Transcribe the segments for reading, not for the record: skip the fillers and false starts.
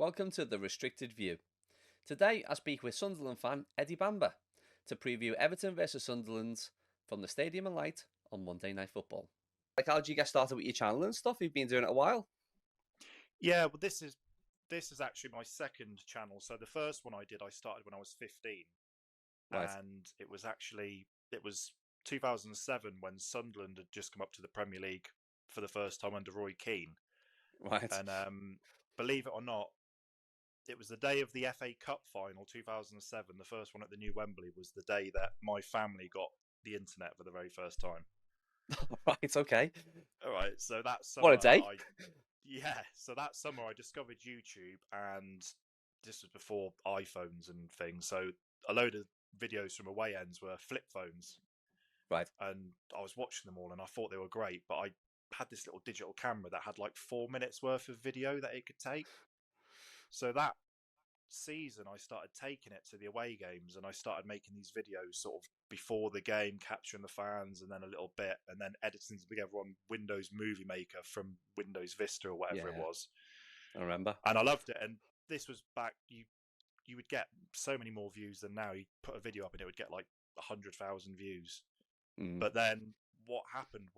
Welcome to the Restricted View. Today I speak with Sunderland fan Eddy Bamber to preview Everton versus Sunderland from the Stadium and Light on Monday Night Football. How did you get started with your channel and stuff? You've been doing it a while. Yeah, well, this is actually my second channel. So the first one I started when I was 15, Right. and it was 2007 when Sunderland had just come up to the Premier League for the first time under Roy Keane. Right. And believe it or not, it was the day of the FA Cup final 2007. The first one at the new Wembley was the day that my family got the internet for the very first time. Right, okay. All right, so that What a summer, day. so that summer I discovered YouTube, and this was before iPhones and things. So a load of videos from away ends were flip phones, Right. and I was watching them all, and I thought they were great. But I had this little digital camera that had like 4 minutes worth of video that it could take. So that season, I started taking it to the away games, and I started making these videos sort of before the game, capturing the fans, and then a little bit, and then editing together on Windows Movie Maker from Windows Vista or whatever it Yeah, was. I remember. And I loved it. And this was back, you would get so many more views than now. You put a video up and it would get like 100,000 views. But then what happened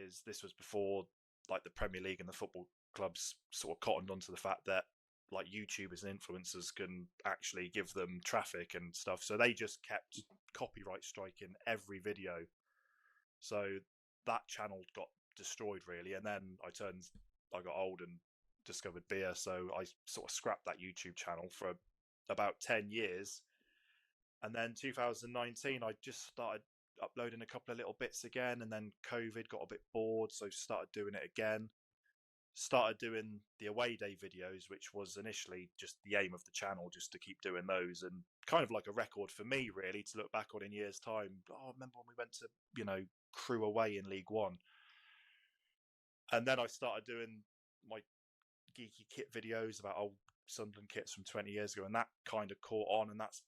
is this was before like the Premier League and the football clubs sort of cottoned onto the fact that like YouTubers and influencers can actually give them traffic and stuff. So they just kept copyright striking every video. So that channel got destroyed really. And then I got old and discovered beer. So I sort of scrapped that YouTube channel for about 10 years. And then 2019, I just started uploading a couple of little bits again. And then COVID got a bit bored. So started doing it again. Started doing the away day videos, which was initially just the aim of the channel, just to keep doing those, and kind of like a record for me really to look back on in years time. Oh, remember when we went to Crewe away in League One? And then I started doing my geeky kit videos about old Sunderland kits from 20 years ago, and that kind of caught on, and that's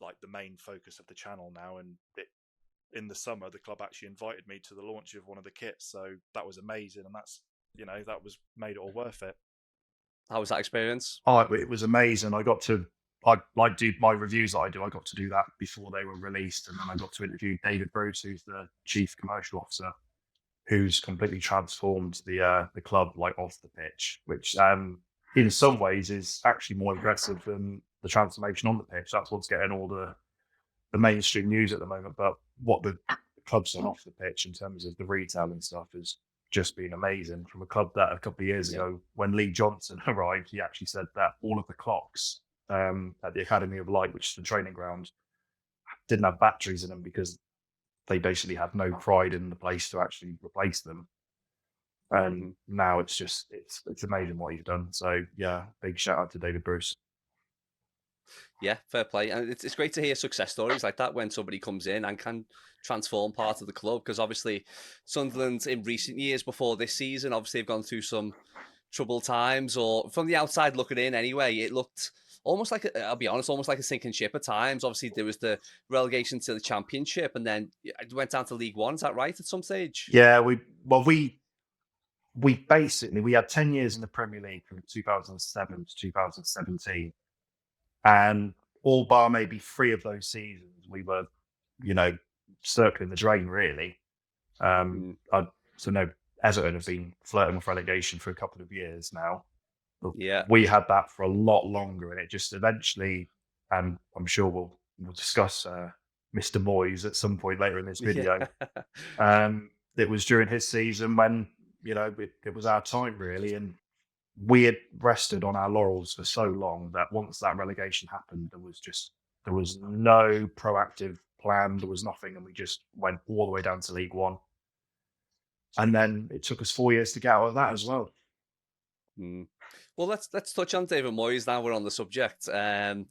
like the main focus of the channel now. And in the summer the club actually invited me to the launch of one of the kits, so that was amazing, and that was made it all worth it. How was that experience? Oh, it was amazing. I do my reviews that I do. I got to do that before they were released, and then I got to interview David Moyes, who's the chief commercial officer, who's completely transformed the club like off the pitch, which in some ways is actually more impressive than the transformation on the pitch. That's what's getting all the mainstream news at the moment. But what the club's done off the pitch in terms of the retail and stuff is just been amazing. From a club that a couple of years ago, when Lee Johnson arrived, he actually said that all of the clocks at the Academy of Light, which is the training ground, didn't have batteries in them because they basically had no pride in the place to actually replace them. And now it's amazing what he's done. So yeah, big shout out to David Moyes. Yeah, fair play. And it's great to hear success stories like that when somebody comes in and can transform part of the club, because obviously Sunderland in recent years before this season, obviously have gone through some troubled times, or from the outside looking in anyway, it looked almost like, I'll be honest, almost like a sinking ship at times. Obviously there was the relegation to the Championship, and then it went down to League One. Is that right, at some stage? Yeah, we had 10 years in the Premier League from 2007 to 2017. And all bar maybe 3 of those seasons, we were, circling the drain, really. So no, Everton have been flirting with relegation for a couple of years now. Yeah. We had that for a lot longer, and it just eventually, and I'm sure we'll discuss Mr. Moyes at some point later in this video. It was during his season when, it was our time, really. And we had rested on our laurels for so long that once that relegation happened, there was no proactive plan. There was nothing, and we just went all the way down to League One. And then it took us 4 years to get out of that as well. Well, let's touch on David Moyes now. We're on the subject. I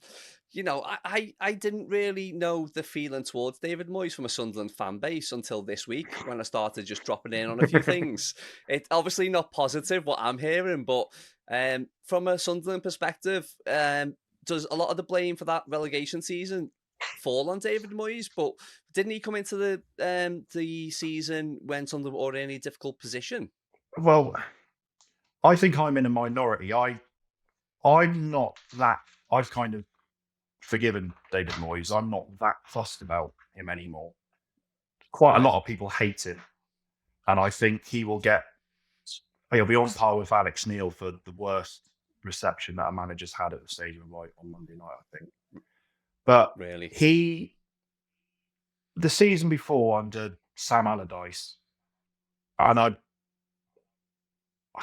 didn't really know the feeling towards David Moyes from a Sunderland fan base until this week, when I started just dropping in on a few things. It's obviously not positive what I'm hearing, but from a Sunderland perspective, does a lot of the blame for that relegation season fall on David Moyes? But didn't he come into the season when Sunderland were already in a difficult position? Well, I think I'm in a minority. I I'm not that. I've kind of forgiven David Moyes. I'm not that fussed about him anymore. Quite a lot of people hate him, and I think he'll be on par with Alex Neil for the worst reception that a manager's had at the Stadium of Light on Monday night, I think. But Really, the season before under Sam Allardyce, and I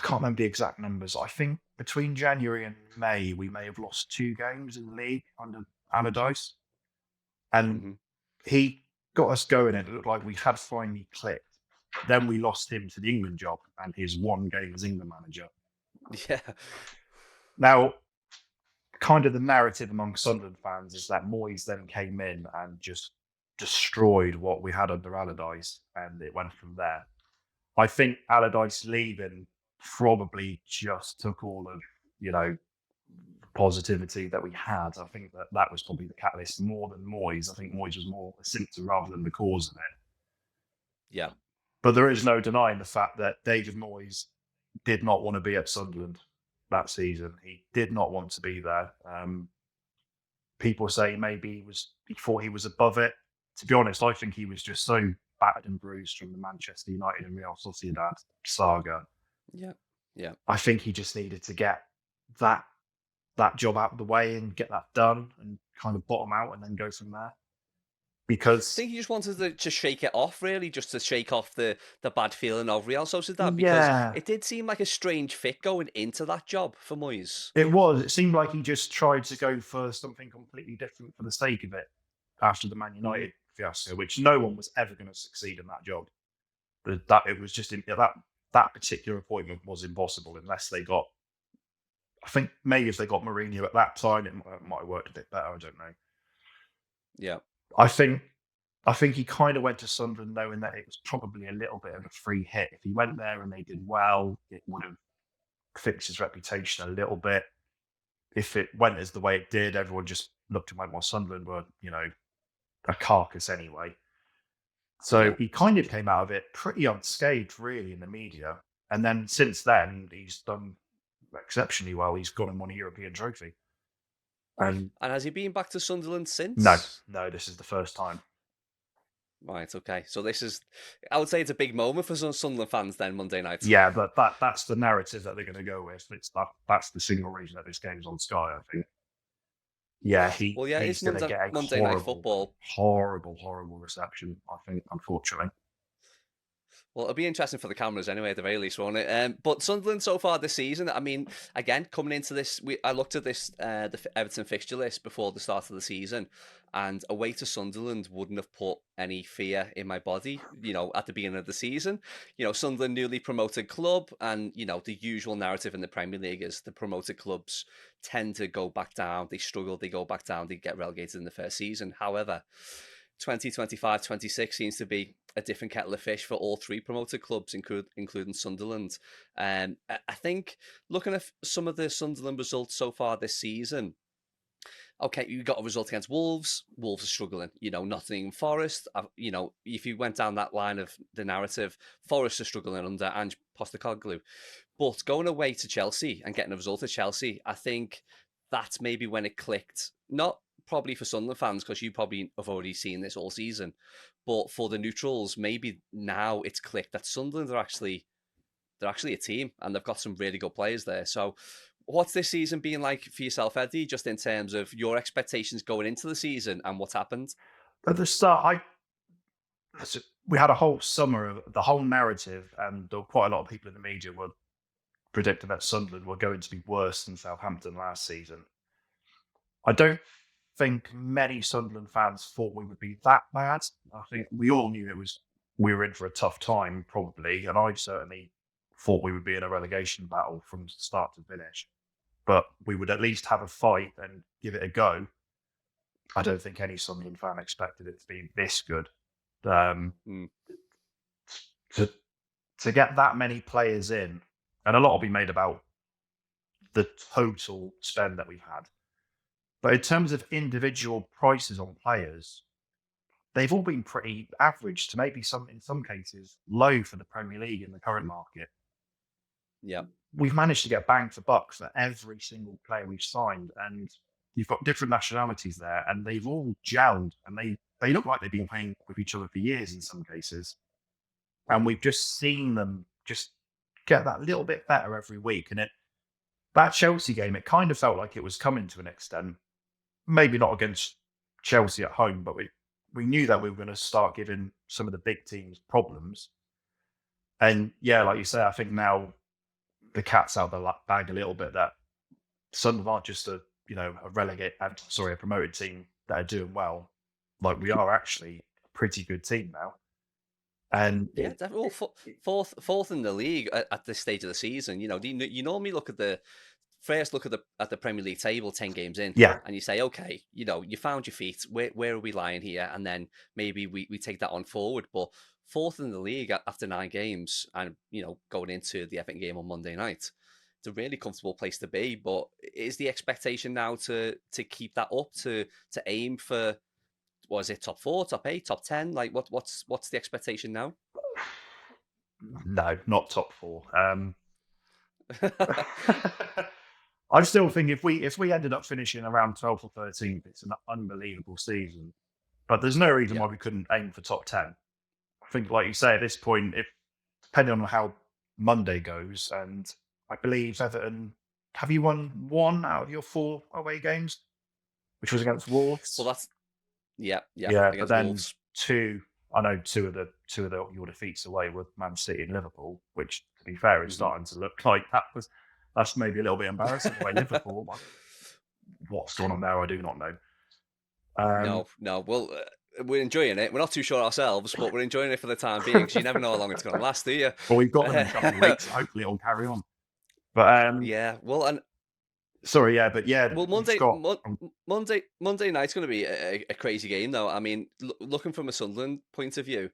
can't remember the exact numbers. I think between January and May, we may have lost 2 games in the league under Allardyce. And he got us going, and it looked like we had finally clicked. Then we lost him to the England job and his 1 game as England manager. Yeah. Now, kind of the narrative among Sunderland fans is that Moyes then came in and just destroyed what we had under Allardyce, and it went from there. I think Allardyce leaving probably just took all of, positivity that we had. I think that was probably the catalyst more than Moyes. I think Moyes was more a symptom rather than the cause of it. Yeah. But there is no denying the fact that David Moyes did not want to be at Sunderland that season. He did not want to be there. People say maybe he thought he was above it. To be honest, I think he was just so battered and bruised from the Manchester United and Real Sociedad saga. Yeah. I think he just needed to get that job out of the way and get that done and kind of bottom out and then go from there. Because I think he just wanted to shake it off, really, just to shake off the bad feeling of Real Sociedad. Because it did seem like a strange fit going into that job for Moyes. It was. It seemed like he just tried to go for something completely different for the sake of it after the Man United fiasco, which no one was ever going to succeed in that job. That it was just that particular appointment was impossible unless they got. I think maybe if they got Mourinho at that time, it might have worked a bit better. I don't know. Yeah. I think he kind of went to Sunderland knowing that it was probably a little bit of a free hit. If he went there and they did well, it would have fixed his reputation a little bit. If it went as the way it did, everyone just looked and went, well, Sunderland were, a carcass anyway. So he kind of came out of it pretty unscathed, really, in the media. And then since then, he's done exceptionally well. He's got and won a European trophy. And has he been back to Sunderland since? No, this is the first time. Right, okay. So I would say it's a big moment for some Sunderland fans then, Monday night. Yeah, but that's the narrative that they're going to go with. That's the single reason that this game's on Sky, I think. Yeah, he's going to get a Monday night football. Horrible reception, I think, unfortunately. Well, it'll be interesting for the cameras anyway, at the very least, won't it? But Sunderland so far this season, I mean, again, coming into this, I looked at this, the Everton fixture list before the start of the season, and away to Sunderland wouldn't have put any fear in my body, at the beginning of the season. Sunderland, newly promoted club, and, the usual narrative in the Premier League is the promoted clubs tend to go back down. They struggle, they go back down, they get relegated in the first season. However, 2025-26 seems to be a different kettle of fish for all 3 promoted clubs, including Sunderland. I think looking at some of the Sunderland results so far this season, okay, you got a result against Wolves. Wolves are struggling. Nottingham Forest. If you went down that line of the narrative, Forest are struggling under Ange Postecoglou. But going away to Chelsea and getting a result at Chelsea, I think that's maybe when it clicked. Not probably for Sunderland fans, because you probably have already seen this all season, but for the neutrals, maybe now it's clicked that Sunderland are actually a team, and they've got some really good players there. So what's this season been like for yourself, Eddy, just in terms of your expectations going into the season and what's happened? At the start, we had a whole summer of the whole narrative, and quite a lot of people in the media were predicting that Sunderland were going to be worse than Southampton last season. I don't think many Sunderland fans thought we would be that bad. I think we all knew we were in for a tough time, probably, and I certainly thought we would be in a relegation battle from start to finish. But we would at least have a fight and give it a go. I don't think any Sunderland fan expected it to be this good. To get that many players in, and a lot will be made about the total spend that we've had. But in terms of individual prices on players, they've all been pretty average to maybe in some cases low for the Premier League in the current market. Yeah. we've managed to get bang for buck for every single player we've signed, and you've got different nationalities there, and they've all gelled, and they look like they've been playing with each other for years in some cases, and we've just seen them just get that little bit better every week. And that Chelsea game, it kind of felt like it was coming to an extent. Maybe not against Chelsea at home, but we knew that we were going to start giving some of the big teams problems. And yeah, like you say, I think now the cat's out of the bag a little bit that Sunderland aren't just a promoted team that are doing well. Like, we are actually a pretty good team now. And yeah, definitely. Well, fourth in the league at this stage of the season. You normally look at the Premier League table 10 games in, yeah, and you say, okay, you found your feet. Where are we lying here? And then maybe we take that on forward. But fourth in the league after 9 games, and going into the Everton game on Monday night, it's a really comfortable place to be. But is the expectation now to keep that up, to aim for, was it top 4, top 8, top 10? Like, what's the expectation now? no, not top 4. I still think if we ended up finishing around 12th or 13th, it's an unbelievable season. But there's no reason why we couldn't aim for top 10. I think, like you say, at this point, depending on how Monday goes, and I believe Everton, have you won 1 out of your 4 away games, which was against Wolves? Well, that's yeah. But then Wolves. 2 of your defeats away with Man City and Liverpool, which, to be fair, is starting to look like that's maybe a little bit embarrassing. The way Liverpool, what's going on there, I do not know. No. Well, we're enjoying it. We're not too sure ourselves, but we're enjoying it for the time being, because you never know how long it's going to last, do you? Well, we've got them in a couple of weeks. Hopefully, it'll carry on. But yeah. Well, and sorry, yeah, but yeah. Well, Monday night's going to be a crazy game, though. I mean, looking from a Sunderland point of view,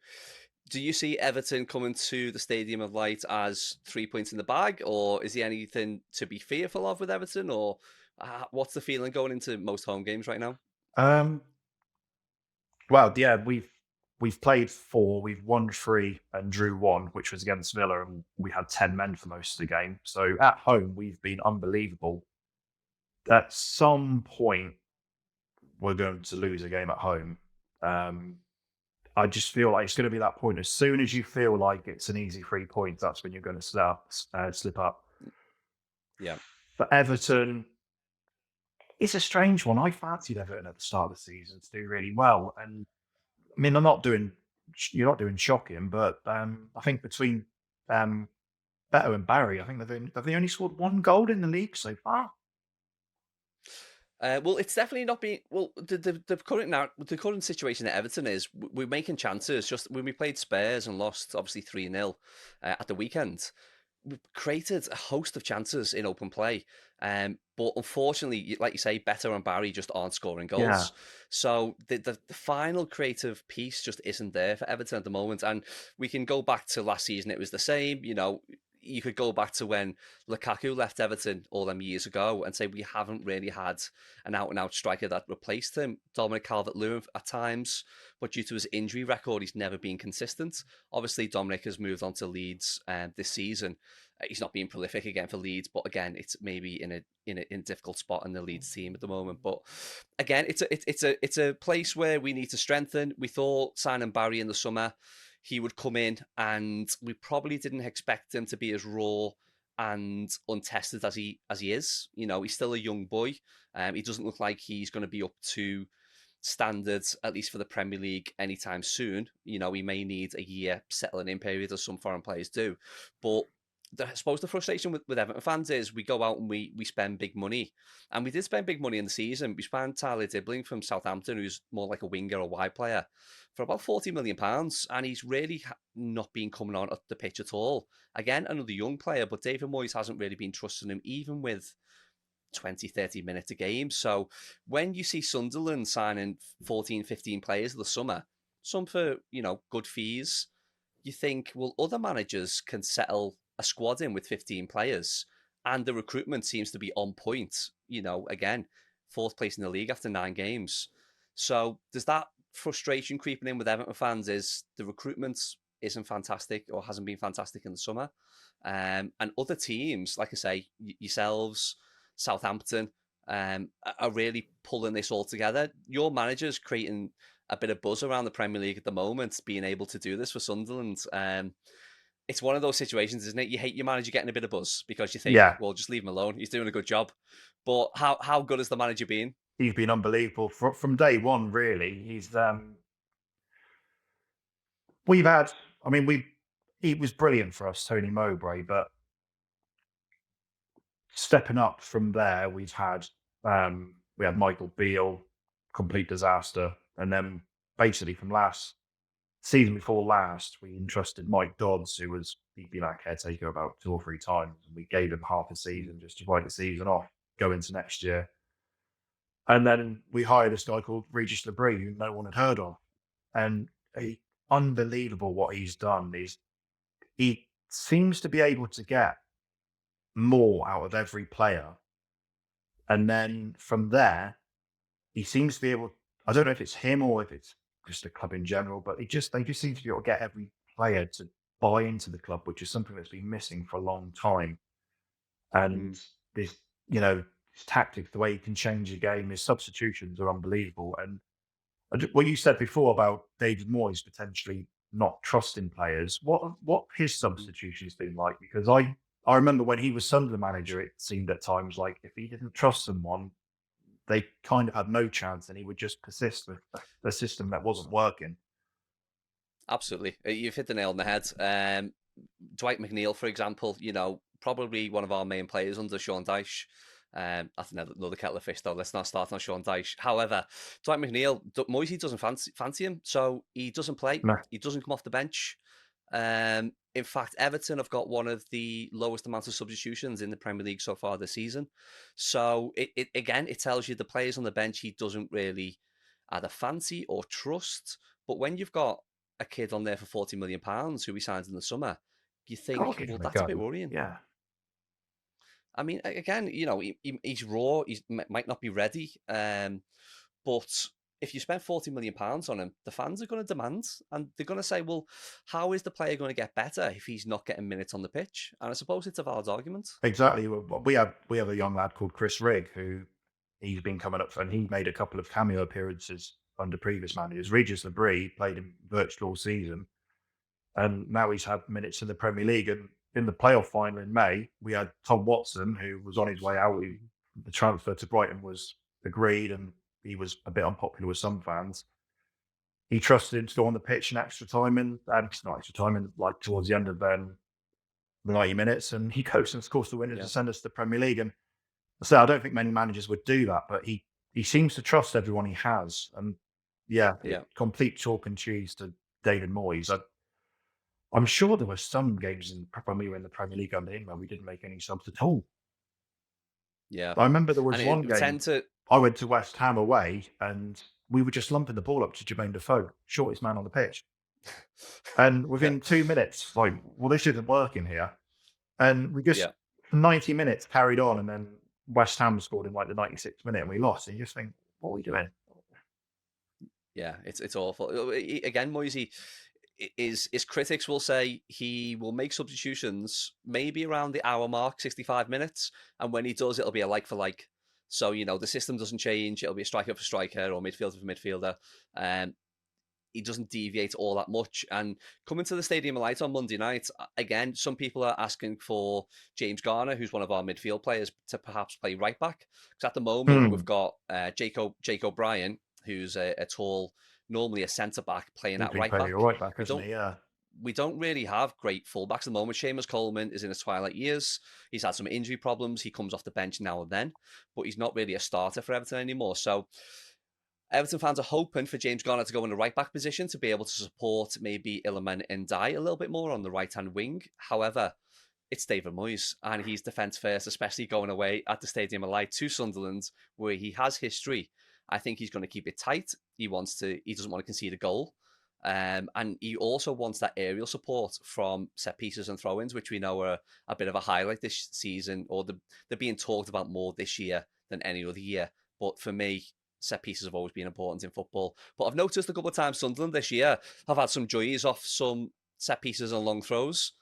do you see Everton coming to the Stadium of Light as 3 points in the bag, or is there anything to be fearful of with Everton, or what's the feeling going into most home games right now? Well, yeah, we've played 4, we've won 3 and drew 1, which was against Villa, and we had 10 men for most of the game. So at home, we've been unbelievable. At some point, we're going to lose a game at home. I just feel like it's going to be that point. As soon as you feel like it's an easy 3 points, that's when you're going to start slip up. Yeah. For Everton, it's a strange one. I fancied Everton at the start of the season to do really well, and I mean, you're not doing shocking, but I think between Beto and Barry, I think have they only scored 1 goal in the league so far? Well, it's definitely not been. Well, the current situation at Everton is we're making chances. Just when we played Spurs and lost, obviously 3-0 at the weekend, we created a host of chances in open play. But unfortunately, like you say, Beto and Barry just aren't scoring goals. Yeah. So the final creative piece just isn't there for Everton at the moment. And we can go back to last season; it was the same. You could go back to when Lukaku left Everton all them years ago and say we haven't really had an out-and-out striker that replaced him. Dominic Calvert-Lewin at times, but due to his injury record, he's never been consistent. Obviously, Dominic has moved on to Leeds this season. He's not being prolific again for Leeds, but again, it's maybe in a difficult spot in the Leeds team at the moment. But again, it's a place where we need to strengthen. We thought signing Barry in the summer, he would come in, and we probably didn't expect him to be as raw and untested as he is. He's still a young boy. He doesn't look like he's going to be up to standards, at least for the Premier League, anytime soon. He may need a year settling in period, as some foreign players do. But I suppose the frustration with Everton fans is we go out and we spend big money. And we did spend big money in the season. We spent Tyler Dibling from Southampton, who's more like a winger or wide player, for about £40 million. And he's really not been coming on at the pitch at all. Again, another young player, but David Moyes hasn't really been trusting him, even with 20, 30 minutes a game. So when you see Sunderland signing 14, 15 players of the summer, some for, good fees, you think, well, other managers can settle a squad in with 15 players, and the recruitment seems to be on point. Again, 4th place in the league after 9 games. So there's that frustration creeping in with Everton fans, is the recruitment isn't fantastic or hasn't been fantastic in the summer. And other teams, like I say, yourselves, Southampton, are really pulling this all together. Your manager's creating a bit of buzz around the Premier League at the moment, being able to do this for Sunderland. It's one of those situations, isn't it? You hate your manager getting a bit of buzz because you think, Yeah, well, just leave him alone. He's doing a good job. But how good has the manager been? he's been unbelievable from day one. Really, we've had. I mean, he was brilliant for us, Tony Mowbray. But stepping up from there, we had Michael Beale, complete disaster, and then basically from season before last, we entrusted Mike Dodds, he'd been our caretaker about 2 or 3 times, and we gave him half a season just to write the season off, go into next year. And then we hired this guy called Regis Labrie, who no one had heard of. And unbelievable what he's done. He seems to be able to get more out of every player. And then from there, he seems to be able, I don't know if it's him or if it's just the club in general, but they just seem to be able to get every player to buy into the club, which is something that's been missing for a long time. And this, his tactics, the way he can change the game, his substitutions are unbelievable. And what you said before about David Moyes potentially not trusting players, what his substitutions been like? Because I remember when he was Sunderland manager, it seemed at times like if he didn't trust someone, they kind of had no chance, and he would just persist with the system that wasn't working. Absolutely. You've hit the nail on the head. Dwight McNeil, for example, probably one of our main players under Sean Dyche. That's another kettle of fish, though. Let's not start on Sean Dyche. However, Dwight McNeil, Moisey doesn't fancy him, so he doesn't play. No. He doesn't come off the bench. In fact, Everton have got one of the lowest amounts of substitutions in the Premier League so far this season. So it tells you the players on the bench he doesn't really either fancy or trust. But when you've got a kid on there for £40 million who he signs in the summer, you think, well, that's a bit worrying. Yeah. I mean, again, he's raw. He might not be ready. But if you spend £40 million on him, the fans are going to demand, and they're going to say, well, how is the player going to get better if he's not getting minutes on the pitch? And I suppose it's a valid argument. Exactly. We have a young lad called Chris Rigg, who he's been coming up, and he made a couple of cameo appearances under previous managers. Regis Labrie played him virtually all season, and now he's had minutes in the Premier League. And in the playoff final in May, we had Tom Watson, who was on his way out. The transfer to Brighton was agreed, and he was a bit unpopular with some fans. He trusted him to go on the pitch in extra time, and not extra time, and like towards the end of the 90 minutes, and he goes and scores the winner to send us to the Premier League. And so I don't think many managers would do that, but he seems to trust everyone he has. And complete chalk and cheese to David Moyes. I'm sure there were some games when we were in the Premier League under him where we didn't make any subs at all. Yeah, I remember there was one game. I went to West Ham away, and we were just lumping the ball up to Jermaine Defoe, shortest man on the pitch. And within 2 minutes, this isn't working here. And we just 90 minutes carried on, and then West Ham scored in the 96th minute, and we lost. And you just think, what are we doing? Yeah, it's awful. Again, Moisey, his critics will say he will make substitutions maybe around the hour mark, 65 minutes, and when he does, it'll be a like for like. So the system doesn't change; it'll be a striker for striker or midfielder for midfielder. He doesn't deviate all that much. And coming to the Stadium of Light on Monday night, again, some people are asking for James Garner, who's one of our midfield players, to perhaps play right back. Because at the moment, we've got Jake O'Brien, who's a tall, normally a centre-back, playing at right back. Right back, isn't he? Yeah. We don't really have great fullbacks at the moment. Seamus Coleman is in his twilight years. He's had some injury problems. He comes off the bench now and then, but he's not really a starter for Everton anymore. So Everton fans are hoping for James Garner to go in the right-back position to be able to support maybe Iliman Ndiaye a little bit more on the right-hand wing. However, it's David Moyes, and he's defence first, especially going away at the Stadium of Light to Sunderland, where he has history. I think he's going to keep it tight. He doesn't want to concede a goal. And he also wants that aerial support from set pieces and throw-ins, which we know are a bit of a highlight this season, or they're being talked about more this year than any other year. But for me, set pieces have always been important in football. But I've noticed a couple of times Sunderland this year have had some joys off some set pieces and long throws.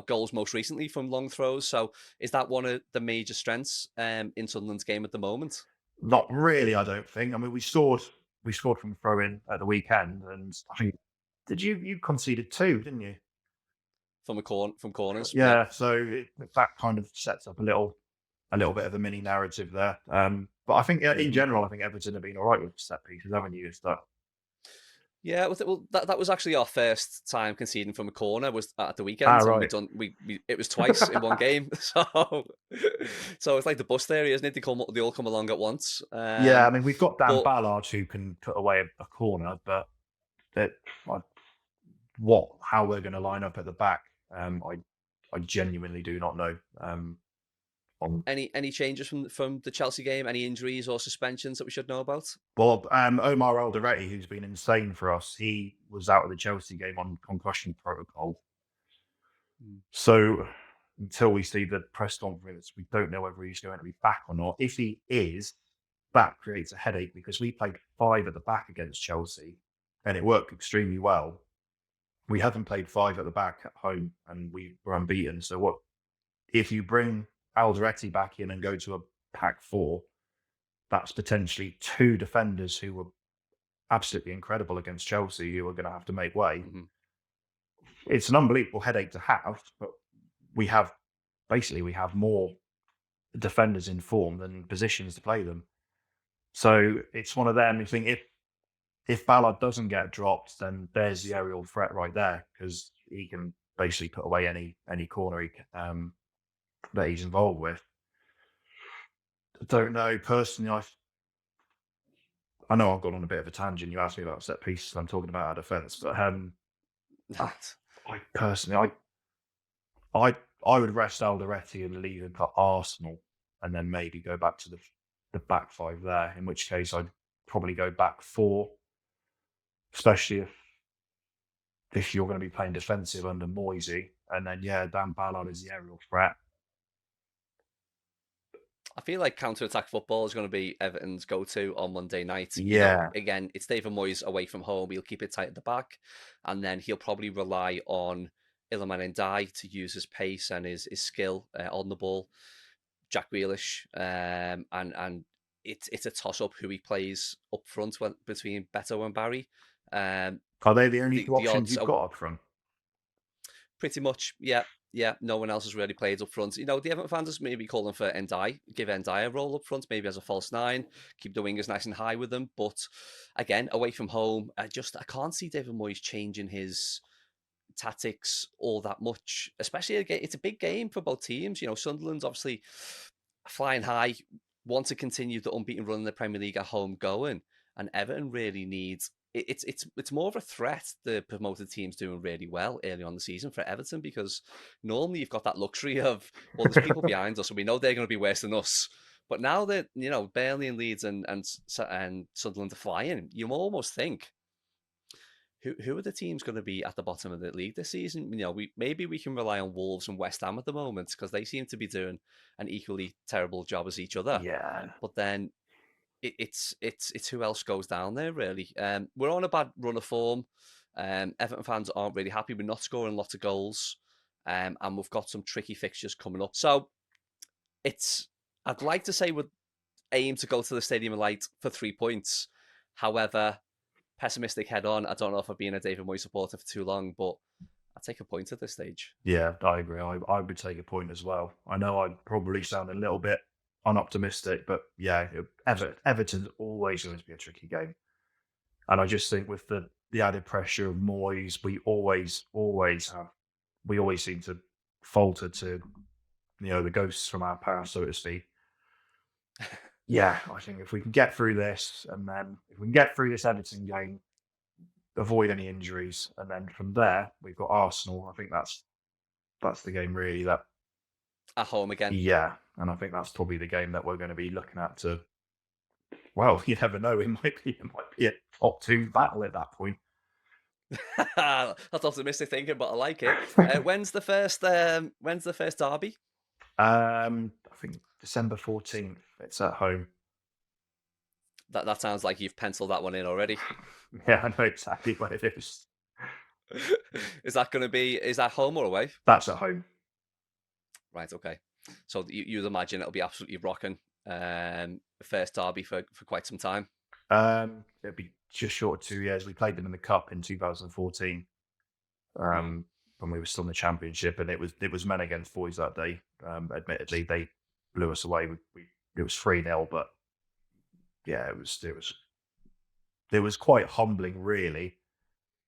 Goals most recently from long throws. So is that one of the major strengths in Sunderland's game at the moment? Not really, I don't think. I mean, we scored from throw-in at the weekend, and I think you conceded 2, didn't you? From corners. Yeah. So that kind of sets up a little bit of a mini narrative there. But I think in general, I think Everton have been all right with set pieces, haven't you? Yeah, well, that was actually our first time conceding from a corner was at the weekend. Right. And it was twice in one game. So it's like the bus theory, isn't it? They all come along at once. Yeah, I mean, we've got Dan Ballard who can put away a corner, but how we're going to line up at the back, I genuinely do not know. Any changes from the Chelsea game? Any injuries or suspensions that we should know about? Well, Omar Alderete, who's been insane for us, he was out of the Chelsea game on concussion protocol. So until we see the press conference, we don't know whether he's going to be back or not. If he is, that creates a headache because we played 5 at the back against Chelsea and it worked extremely well. We haven't played 5 at the back at home and we were unbeaten. So what if you bring Alderete back in and go to a pack 4? That's potentially 2 defenders who were absolutely incredible against Chelsea who are going to have to make way. It's an unbelievable headache to have, but we have more defenders in form than positions to play them. So it's one of them. You think if Ballard doesn't get dropped, then there's the aerial threat right there because he can basically put away any corner that he's involved with. I don't know personally. I know I've gone on a bit of a tangent. You asked me about set pieces. I'm talking about our defence, but I personally, I would rest Alderete and leave him for Arsenal, and then maybe go back to the back 5 there. In which case, I'd probably go back 4, especially if you're going to be playing defensive under Moyes, and then Dan Ballard is the aerial threat. I feel like counter-attack football is going to be Everton's go-to on Monday night. Yeah. Again, it's David Moyes away from home. He'll keep it tight at the back. And then he'll probably rely on Iliman Ndiaye to use his pace and his skill on the ball. Jack Grealish. And it's a toss-up who he plays up front between Beto and Barry. Are they the only 2 options you've got up front? Pretty much, yeah. Yeah, no one else has really played up front. The Everton fans is maybe calling for Ndiaye, give Ndiaye a role up front, maybe as a false 9, keep the wingers nice and high with them. But again, away from home, I can't see David Moyes changing his tactics all that much. Especially, it's a big game for both teams. Sunderland's obviously flying high, want to continue the unbeaten run in the Premier League at home going, and Everton really needs. It's more of a threat. The promoted team's doing really well early on the season for Everton because normally you've got that luxury of, well, there's people behind us and we know they're going to be worse than us. But now that Burnley and Leeds and Sunderland are flying, you almost think, who are the teams going to be at the bottom of the league this season? Maybe we can rely on Wolves and West Ham at the moment because they seem to be doing an equally terrible job as each other. Yeah, but then. It's who else goes down there, really. We're on a bad run of form. Everton fans aren't really happy. We're not scoring lots of goals. And we've got some tricky fixtures coming up. So I'd like to say we'd aim to go to the Stadium of Light for 3 points. However, pessimistic head on. I don't know if I've been a David Moyes supporter for too long, but I'd take a point at this stage. Yeah, I agree. I would take a point as well. I know I probably sound a little bit unoptimistic, but yeah, Everton's always going to be a tricky game, and I just think with the added pressure of Moyes, we always seem to falter to the ghosts from our past, so to speak. Yeah, I think if we can get through this, and then if we can get through this Everton game, avoid any injuries, and then from there we've got Arsenal. I think that's the game really that. At home again. Yeah, and I think that's probably the game that we're going to be looking at to. Well, you never know. It might be a top 2 battle at that point. That's optimistic thinking, but I like it. When's the first derby? I think December 14th. It's at home. That sounds like you've penciled that one in already. Yeah, I know exactly what it is. Is that home or away? That's at home. Right, okay. So you'd imagine it'll be absolutely rocking. First derby for quite some time. It'll be just short of 2 years. We played them in the Cup in 2014. When we were still in the Championship, and it was men against boys that day. Admittedly, they blew us away. It was 3-0, but yeah, it was quite humbling, really.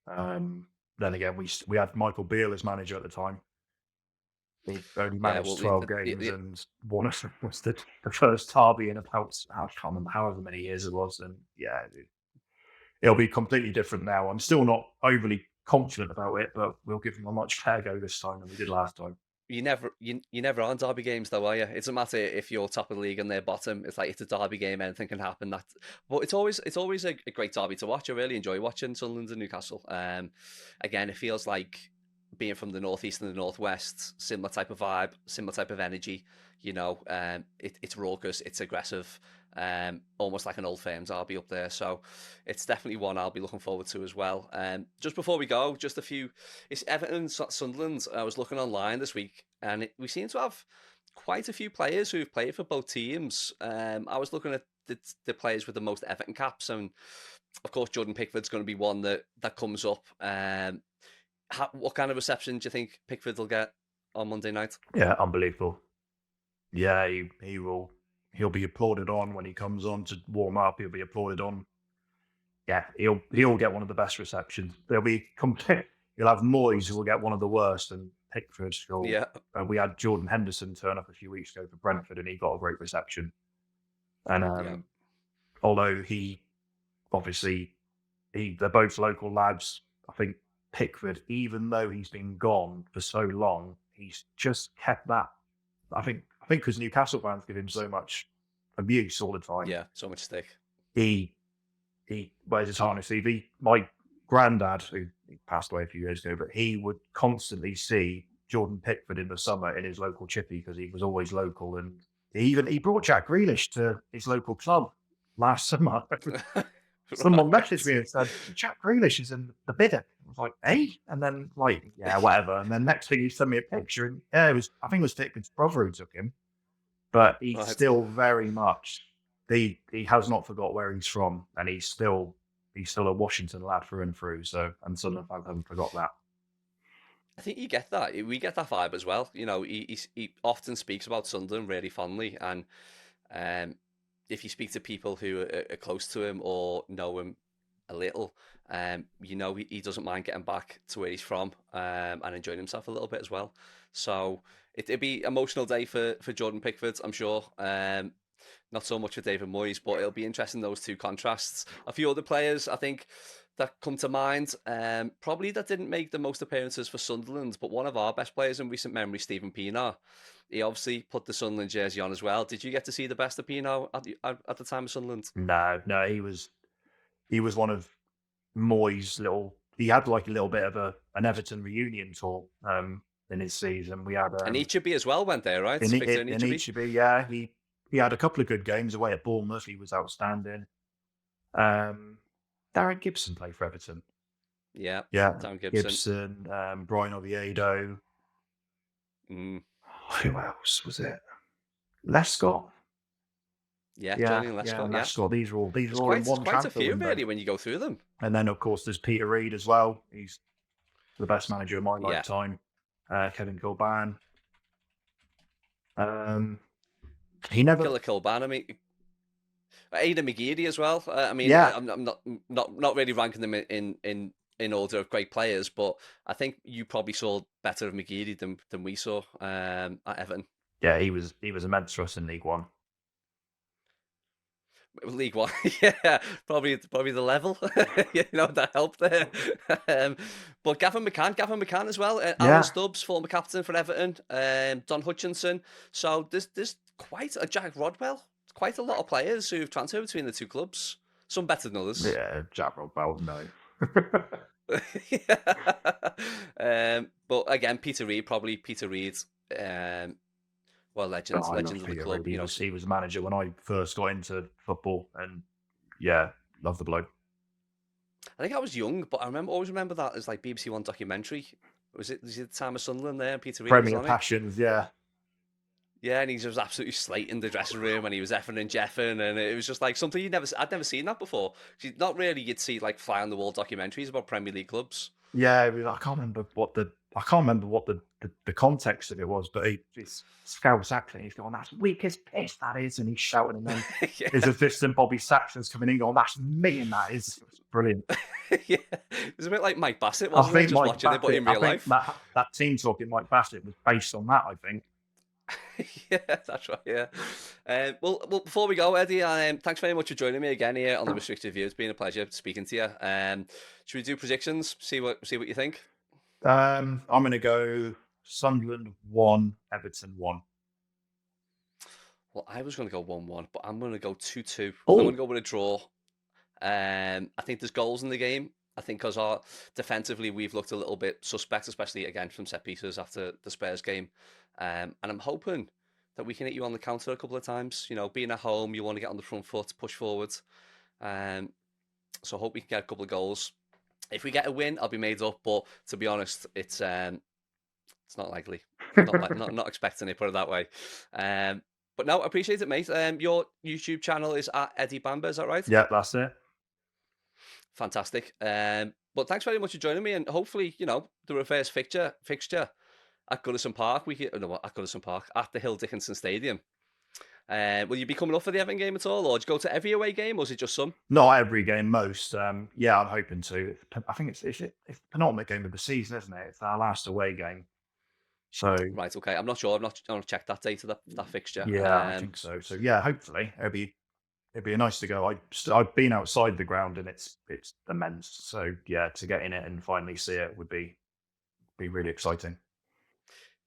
Then again, we had Michael Beale as manager at the time. He only managed 12 games, and one of them was the first derby in about, I can't remember however many years it was. And yeah, it'll be completely different now. I'm still not overly confident about it, but we'll give them a much fair go this time than we did last time. You never are in derby games though, are you? It doesn't matter if you're top of the league and they're bottom. It's like it's a derby game, anything can happen. But it's always a great derby to watch. I really enjoy watching Sunderland and Newcastle. Again, it feels like being from the northeast and the northwest, similar type of vibe, similar type of energy. It's raucous, it's aggressive, almost like an Old Firm derby up there. So it's definitely one I'll be looking forward to as well. Just before we go, just a few. It's Everton, Sunderland. I was looking online this week, and we seem to have quite a few players who've played for both teams. I was looking at the players with the most Everton caps, and of course Jordan Pickford's going to be one that comes up. What kind of reception do you think Pickford will get on Monday night? Yeah, unbelievable. Yeah, he'll be applauded on when he comes on to warm up. He'll be applauded on. Yeah, he'll get one of the best receptions. You'll have Moyes who will get one of the worst, and Pickford. We had Jordan Henderson turn up a few weeks ago for Brentford, and he got a great reception. And although they're both local lads, I think Pickford, even though he's been gone for so long, he's just kept that. I think because Newcastle fans give him so much abuse all the time. Yeah, so much stick. He wears his heart on his sleeve. My granddad, who passed away a few years ago, but he would constantly see Jordan Pickford in the summer in his local chippy because he was always local, and he brought Jack Grealish to his local club last summer. Someone messaged me and said, Jack Grealish is in the bidder. I was like, hey? And then, yeah, whatever. And then next thing he sent me a picture, and I think it was Pickford's brother who took him. But he's still very much, he has not forgot where he's from, and he's still a Washington lad through and through. So, and Sunderland fans haven't forgot that. I think you get that. We get that vibe as well. He often speaks about Sunderland really fondly, and if you speak to people who are close to him or know him a little, he doesn't mind getting back to where he's from and enjoying himself a little bit as well. So it'd be an emotional day for Jordan Pickford, I'm sure. Not so much for David Moyes, but it'll be interesting, those two contrasts. A few other players, I think, that come to mind, probably that didn't make the most appearances for Sunderland, but one of our best players in recent memory, Stephen Pienaar. He obviously put the Sunderland jersey on as well. Did you get to see the best of Pienaar at the time of Sunderland? No, he was one of Moyes' he had like a little bit of an Everton reunion tour in his season. We had and Ichibi as well went there, right? In Ichibi, yeah, he had a couple of good games away at Bournemouth. He was outstanding. Darren Gibson played for Everton. Yeah, Darren Gibson, Brian Oviedo. Who else was it? Lescott. Yeah, Johnny Lescott. Yeah, Lescott. These are all in one transfer quite a few window. really when you go through them. And then of course there's Peter Reid as well. He's the best manager of my lifetime. Kevin Kilban. He never Killer Kilban. I mean, Aidan McGeady as well. I'm not really ranking them in order of great players, but I think you probably saw better of McGeady than we saw at Everton. Yeah, he was immense for us in League One. League One, yeah, probably the level, that helped there. But Gavin McCann as well. Alan Stubbs, former captain for Everton. Don Hutchinson. So there's quite a Jack Rodwell. Quite a lot of players who've transferred between the two clubs. Some better than others. Yeah, Jack Rodwell, no. But again, Peter Reid. Legends of the club. He was a manager when I first got into football, and yeah, love the bloke. I think I was young, but I always remember that as like BBC One documentary. Was it the time of Sunderland there? And Peter Reid was Premier on it. Passions, yeah. Yeah, and he was absolutely slating the dressing room, and he was effing and jeffing, and it was just like something I'd never seen that before. Not really, you'd see like fly on the wall documentaries about Premier League clubs. Yeah, I can't remember what the context of it was, but it's Scouse accent. He's going, "That's weak as piss, that is," and he's shouting, and then Yeah. his assistant Bobby Saxon's coming in, going, "That's me," and that is brilliant. Yeah, it was a bit like Mike Bassett, wasn't it? Just watching it, but in real life. That team talking Mike Bassett was based on that, I think. Yeah, that's right. Yeah. Well, before we go, Eddie, thanks very much for joining me again here on the Restricted View. It's been a pleasure speaking to you. Should we do predictions? See what you think. I'm going to go Sunderland 1, Everton 1. Well, I was going to go 1-1, but I'm going to go 2-2. Oh. I'm going to go with a draw. I think there's goals in the game. I think because defensively we've looked a little bit suspect, especially again from set pieces after the Spurs game. And I'm hoping that we can hit you on the counter a couple of times. You know, being at home, you want to get on the front foot, push forward. So I hope we can get a couple of goals. If we get a win, I'll be made up. But to be honest, it's not likely. Not expecting it. Put it that way. But no, I appreciate it, mate. Your YouTube channel is at Eddy Bamber, is that right? Yeah, that's it. Fantastic. But thanks very much for joining me, and hopefully, you know, the reverse fixture at Goodison Park. At the Hill Dickinson Stadium. Will you be coming up for the Everton game at all, or do you go to every away game, or is it just some? Not every game, most. Yeah, I'm hoping to. I think it's the penultimate game of the season, isn't it? It's our last away game. So Right, okay. I'm not sure. I've not checked that date of that fixture. Yeah, I think so. So yeah, hopefully it'd be nice to go. I've been outside the ground and it's immense. So yeah, to get in it and finally see it would be really exciting.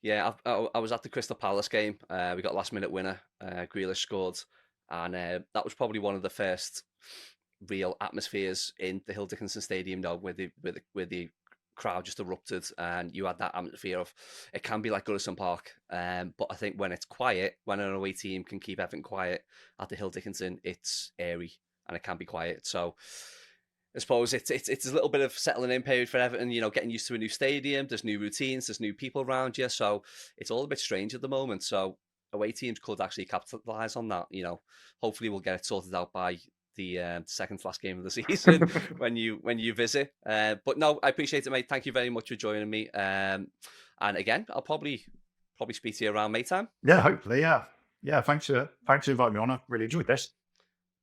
Yeah, I was at the Crystal Palace game. We got last minute winner. Grealish scored, and that was probably one of the first real atmospheres in the Hill Dickinson Stadium, though, where the crowd just erupted, and you had that atmosphere of it can be like Goodison Park. But I think when it's quiet, when an away team can keep everything quiet at the Hill Dickinson, it's airy and it can be quiet. So I suppose it's a little bit of settling in period for Everton, you know, getting used to a new stadium. There's new routines, there's new people around you, so it's all a bit strange at the moment. So away teams could actually capitalise on that. You know, hopefully we'll get it sorted out by the second to last game of the season when you visit. But no, I appreciate it, mate. Thank you very much for joining me. And again, I'll probably speak to you around May time. Yeah, hopefully. Yeah. Thanks for inviting me on. I really enjoyed this.